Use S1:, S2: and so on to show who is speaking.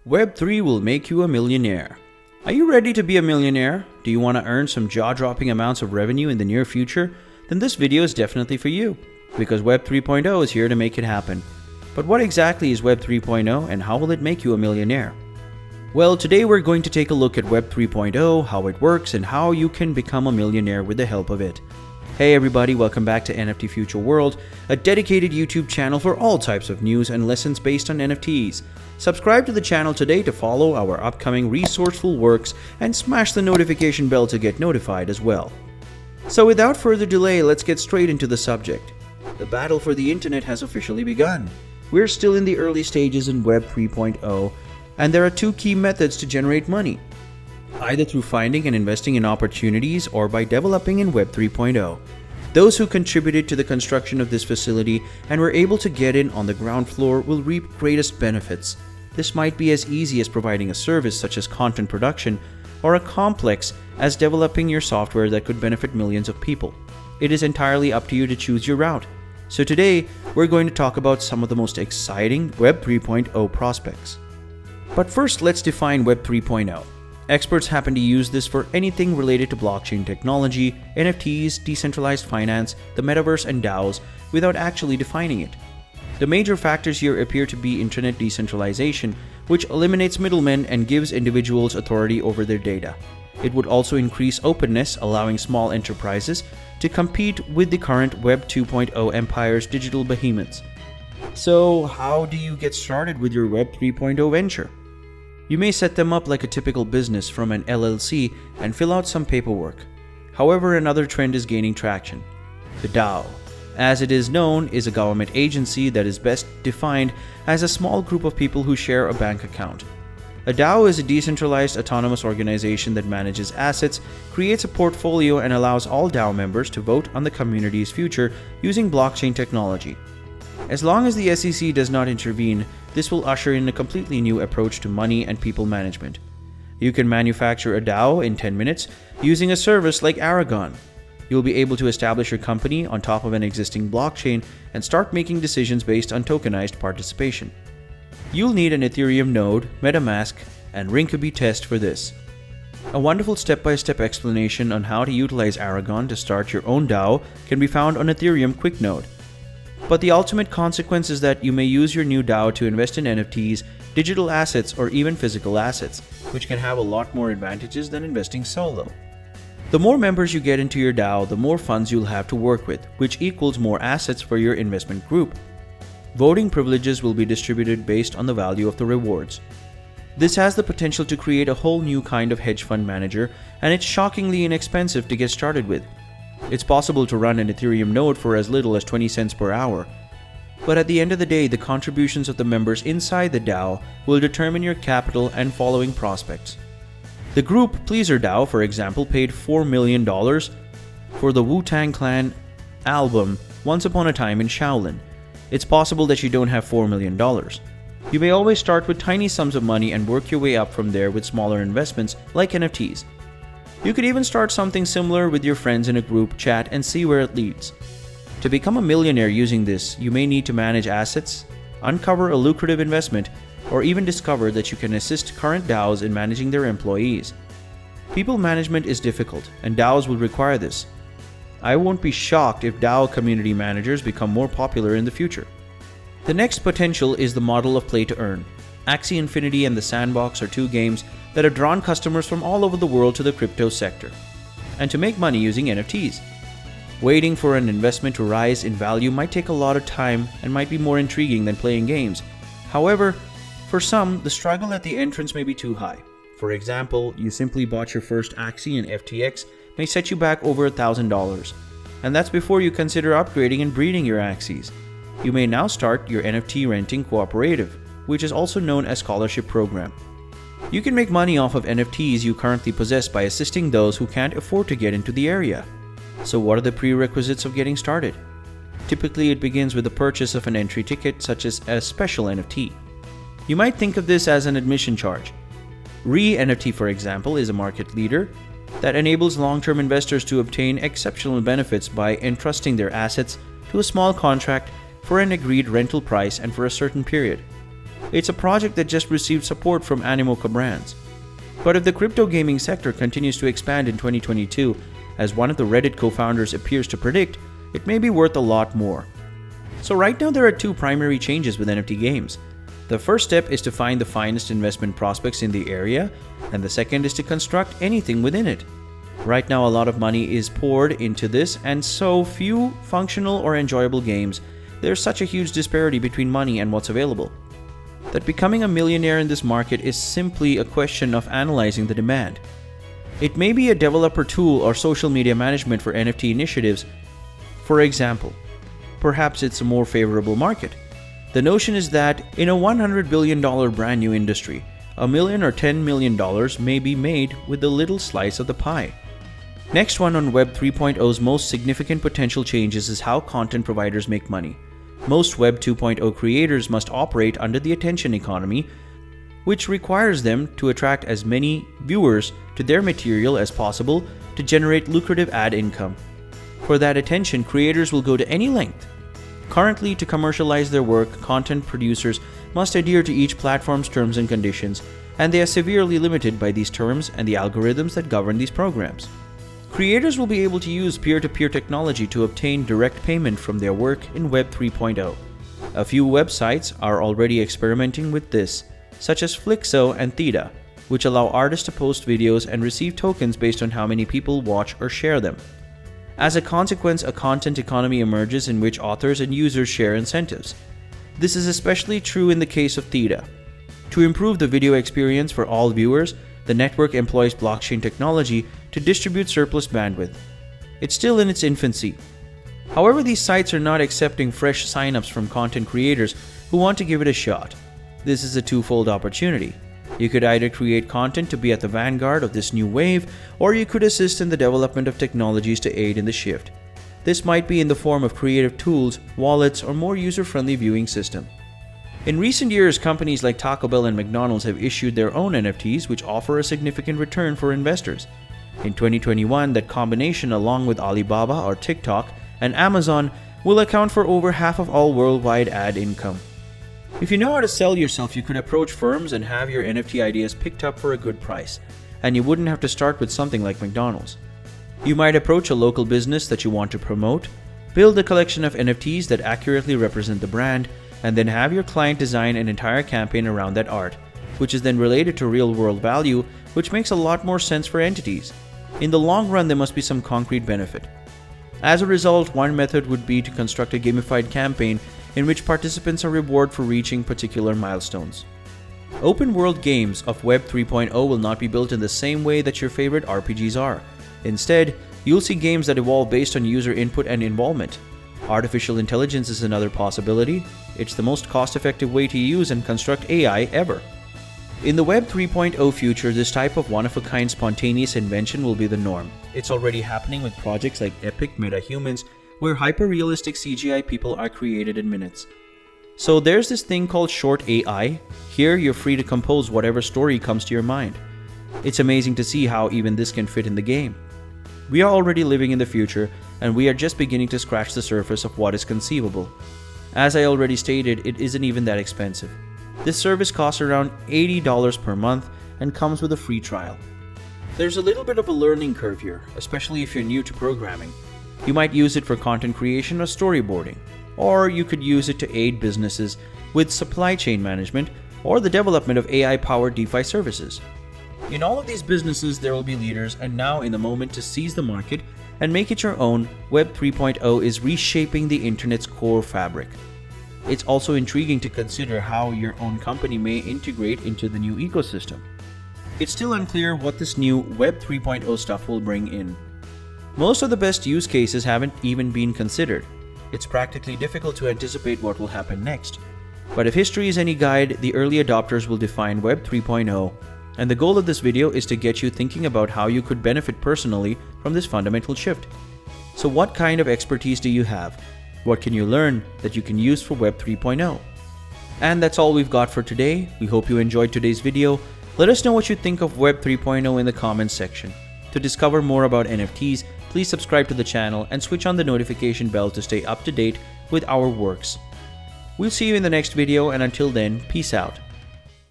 S1: Web3 will make you a millionaire. Are you ready to be a millionaire? Do you want to earn some jaw-dropping amounts of revenue in the near future? Then this video is definitely for you, because Web 3.0 is here to make it happen. But what exactly is Web 3.0 and how will it make you a millionaire? Well, today we're going to take a look at Web 3.0, how it works, and how you can become a millionaire with the help of it. Hey everybody, welcome back to NFT Future World, a dedicated YouTube channel for all types of news and lessons based on NFTs. Subscribe to the channel today to follow our upcoming resourceful works and smash the notification bell to get notified as well. So without further delay, let's get straight into the subject. The battle for the internet has officially begun. We're still in the early stages in Web 3.0, and there are two key methods to generate money. Either through finding and investing in opportunities or by developing in Web 3.0. Those who contributed to the construction of this facility and were able to get in on the ground floor will reap greatest benefits. This might be as easy as providing a service such as content production, or a complex as developing your software that could benefit millions of people. It is entirely up to you to choose your route. So today, we're going to talk about some of the most exciting Web 3.0 prospects. But first, let's define Web 3.0. Experts happen to use this for anything related to blockchain technology, NFTs, decentralized finance, the metaverse, and DAOs without actually defining it. The major factors here appear to be internet decentralization, which eliminates middlemen and gives individuals authority over their data. It would also increase openness, allowing small enterprises to compete with the current Web 2.0 empire's digital behemoths. So, how do you get started with your Web 3.0 venture? You may set them up like a typical business from an LLC and fill out some paperwork. However, another trend is gaining traction. The DAO, as it is known, is a government agency that is best defined as a small group of people who share a bank account. A DAO is a decentralized autonomous organization that manages assets, creates a portfolio, and allows all DAO members to vote on the community's future using blockchain technology. As long as the SEC does not intervene, this will usher in a completely new approach to money and people management. You can manufacture a DAO in 10 minutes using a service like Aragon. You'll be able to establish your company on top of an existing blockchain and start making decisions based on tokenized participation. You'll need an Ethereum node, MetaMask, and Rinkeby test for this. A wonderful step-by-step explanation on how to utilize Aragon to start your own DAO can be found on Ethereum Quick Node. But the ultimate consequence is that you may use your new DAO to invest in NFTs, digital assets, or even physical assets, which can have a lot more advantages than investing solo. The more members you get into your DAO, the more funds you'll have to work with, which equals more assets for your investment group. Voting privileges will be distributed based on the value of the rewards. This has the potential to create a whole new kind of hedge fund manager, and it's shockingly inexpensive to get started with. It's possible to run an Ethereum node for as little as 20 cents per hour. But at the end of the day, the contributions of the members inside the DAO will determine your capital and following prospects. The group Pleaser DAO, for example, paid $4 million for the Wu-Tang Clan album Once Upon a Time in Shaolin. It's possible that you don't have $4 million. You may always start with tiny sums of money and work your way up from there with smaller investments like NFTs. You could even start something similar with your friends in a group chat and see where it leads. To become a millionaire using this, you may need to manage assets, uncover a lucrative investment, or even discover that you can assist current DAOs in managing their employees. People management is difficult, and DAOs will require this. I won't be shocked if DAO community managers become more popular in the future. The next potential is the model of play to earn. Axie Infinity and The Sandbox are two games that have drawn customers from all over the world to the crypto sector, and to make money using NFTs. Waiting for an investment to rise in value might take a lot of time and might be more intriguing than playing games. However, for some, the struggle at the entrance may be too high. For example, you simply bought your first Axie and FTX may set you back over $1,000, and that's before you consider upgrading and breeding your Axies. You may now start your NFT renting cooperative, which is also known as scholarship program. You can make money off of NFTs you currently possess by assisting those who can't afford to get into the area. So what are the prerequisites of getting started? Typically, it begins with the purchase of an entry ticket such as a special NFT. You might think of this as an admission charge. NFT, for example, is a market leader that enables long-term investors to obtain exceptional benefits by entrusting their assets to a small contract for an agreed rental price and for a certain period. It's a project that just received support from Animoca Brands. But if the crypto gaming sector continues to expand in 2022, as one of the Reddit co-founders appears to predict, it may be worth a lot more. So right now there are two primary changes with NFT games. The first step is to find the finest investment prospects in the area, and the second is to construct anything within it. Right now a lot of money is poured into this, and so few functional or enjoyable games. There's such a huge disparity between money and what's available, that becoming a millionaire in this market is simply a question of analyzing the demand. It may be a developer tool or social media management for NFT initiatives. For example, perhaps it's a more favorable market. The notion is that in a $100 billion brand new industry, $1 million or $10 million may be made with a little slice of the pie. Next one on Web 3.0's most significant potential changes is how content providers make money. Most Web 2.0 creators must operate under the attention economy, which requires them to attract as many viewers to their material as possible to generate lucrative ad income. For that attention, creators will go to any length. Currently, to commercialize their work, content producers must adhere to each platform's terms and conditions, and they are severely limited by these terms and the algorithms that govern these programs. Creators will be able to use peer-to-peer technology to obtain direct payment from their work in Web 3.0. A few websites are already experimenting with this, such as Flixo and Theta, which allow artists to post videos and receive tokens based on how many people watch or share them. As a consequence, a content economy emerges in which authors and users share incentives. This is especially true in the case of Theta. To improve the video experience for all viewers, the network employs blockchain technology to distribute surplus bandwidth. It's still in its infancy. However, these sites are not accepting fresh signups from content creators who want to give it a shot. This is a twofold opportunity. You could either create content to be at the vanguard of this new wave, or you could assist in the development of technologies to aid in the shift. This might be in the form of creative tools, wallets, or more user-friendly viewing system. In recent years, companies like Taco Bell and McDonald's have issued their own NFTs, which offer a significant return for investors. In 2021, that combination, along with Alibaba or TikTok and Amazon, will account for over half of all worldwide ad income. If you know how to sell yourself, you could approach firms and have your NFT ideas picked up for a good price, and you wouldn't have to start with something like McDonald's. You might approach a local business that you want to promote, build a collection of NFTs that accurately represent the brand, and then have your client design an entire campaign around that art, which is then related to real-world value, which makes a lot more sense for entities. In the long run, there must be some concrete benefit. As a result, one method would be to construct a gamified campaign in which participants are rewarded for reaching particular milestones. Open-world games of Web 3.0 will not be built in the same way that your favorite RPGs are. Instead, you'll see games that evolve based on user input and involvement. Artificial intelligence is another possibility. It's the most cost-effective way to use and construct AI ever. In the Web 3.0 future, this type of one-of-a-kind spontaneous invention will be the norm. It's already happening with projects like Epic MetaHumans, where hyper-realistic CGI people are created in minutes. So there's this thing called short AI. Here, you're free to compose whatever story comes to your mind. It's amazing to see how even this can fit in the game. We are already living in the future, and we are just beginning to scratch the surface of what is conceivable. As I already stated, it isn't even that expensive. This service costs around $80 per month and comes with a free trial. There's a little bit of a learning curve here, especially if you're new to programming. You might use it for content creation or storyboarding, or you could use it to aid businesses with supply chain management or the development of AI-powered DeFi services. In all of these businesses, there will be leaders, and now in the moment to seize the market and make it your own, Web 3.0 is reshaping the internet's core fabric. It's also intriguing to consider how your own company may integrate into the new ecosystem. It's still unclear what this new Web 3.0 stuff will bring in. Most of the best use cases haven't even been considered. It's practically difficult to anticipate what will happen next. But if history is any guide, the early adopters will define Web 3.0, and the goal of this video is to get you thinking about how you could benefit personally from this fundamental shift. So what kind of expertise do you have? What can you learn that you can use for Web 3.0? And that's all we've got for today. We hope you enjoyed today's video. Let us know what you think of Web 3.0 in the comments section. To discover more about NFTs, please subscribe to the channel and switch on the notification bell to stay up to date with our works. We'll see you in the next video, and until then, peace out.